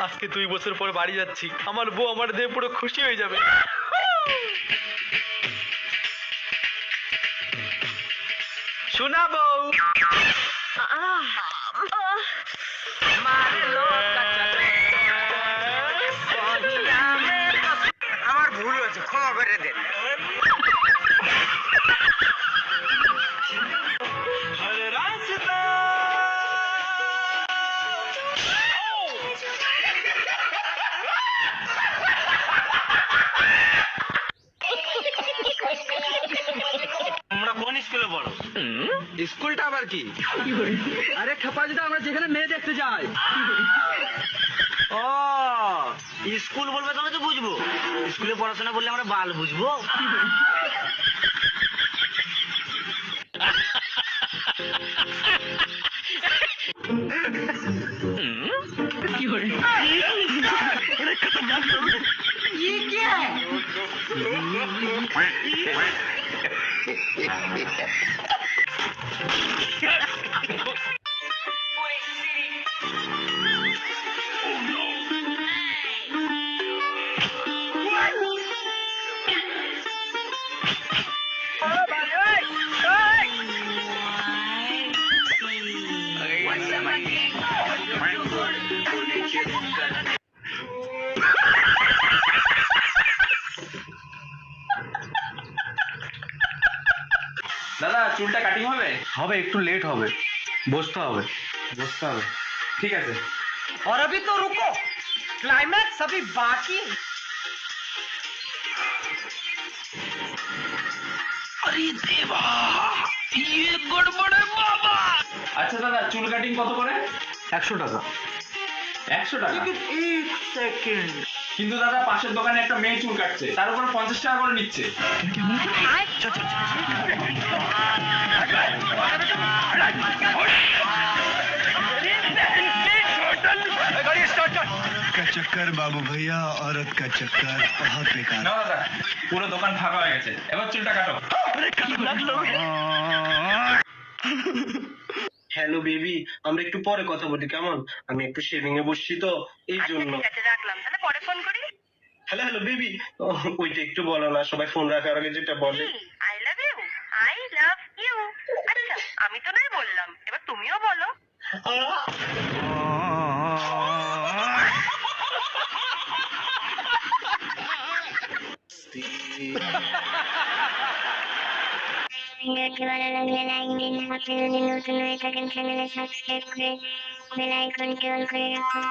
আজকে 2 বছর পর বাড়ি যাচ্ছি, আমার বউ আমার দিয়ে পুরো খুশি হয়ে যাবে। শোনা বউ, আমার ভুল হয়েছে, ক্ষমা করে দেন। তোমরা কোন স্কুলে পড়ো? স্কুলটা আবার কি? আরে খেপাজিদা, আমরা যেখানে মেয়ে দেখতে যাই। ও স্কুল বলবে তবে তো বুঝবো, স্কুলে পড়াশোনা করলে আমরা বাল বুঝবো। দাদা চুলটা কাটিং হবে? হবে, একটু লেট হবে, বসতে হবে। ঠিক আছে। और अभी तो रुको, क्लाइमैक्स अभी बाकी। আচ্ছা দাদা, চুল কাটিং কত করে? 100 টাকা। 100 টাকা? एक सेकंड। কিন্তু দাদা পাশের দোকানে একটা মেয়ে চুল কাটছে, তার উপর 50 টাকা করে নিচ্ছে। का चक्कर बाबू भैया, औरत का चक्कर बहुत बेकार। না দাদা, পুরো দোকান ফাঁকা হয়ে গেছে, এবার চুলটা কাটো। হ্যালো বেবি, আমরা একটু পরে কথা বলি কেমন? আমি একটু শেভিং এ বসছি তো, এই জন্য। ঠিক আছে, রাখলাম, তাহলে পরে ফোন করি। হ্যালো হ্যালো বেবি, ওইটা একটু বলো না, সবাই ফোন রাখার আগে যেটা বলে। I love you, I love you. আচ্ছা, আমি তো নয় বললাম, এবার তুমিও বলো। ভিডিওটি ভালো লাগলে লাইক দিন, আপনি যদি নতুন হয়ে থাকেন চ্যানেলে সাবস্ক্রাইব করে বেল আইকনটি অন করে রাখুন।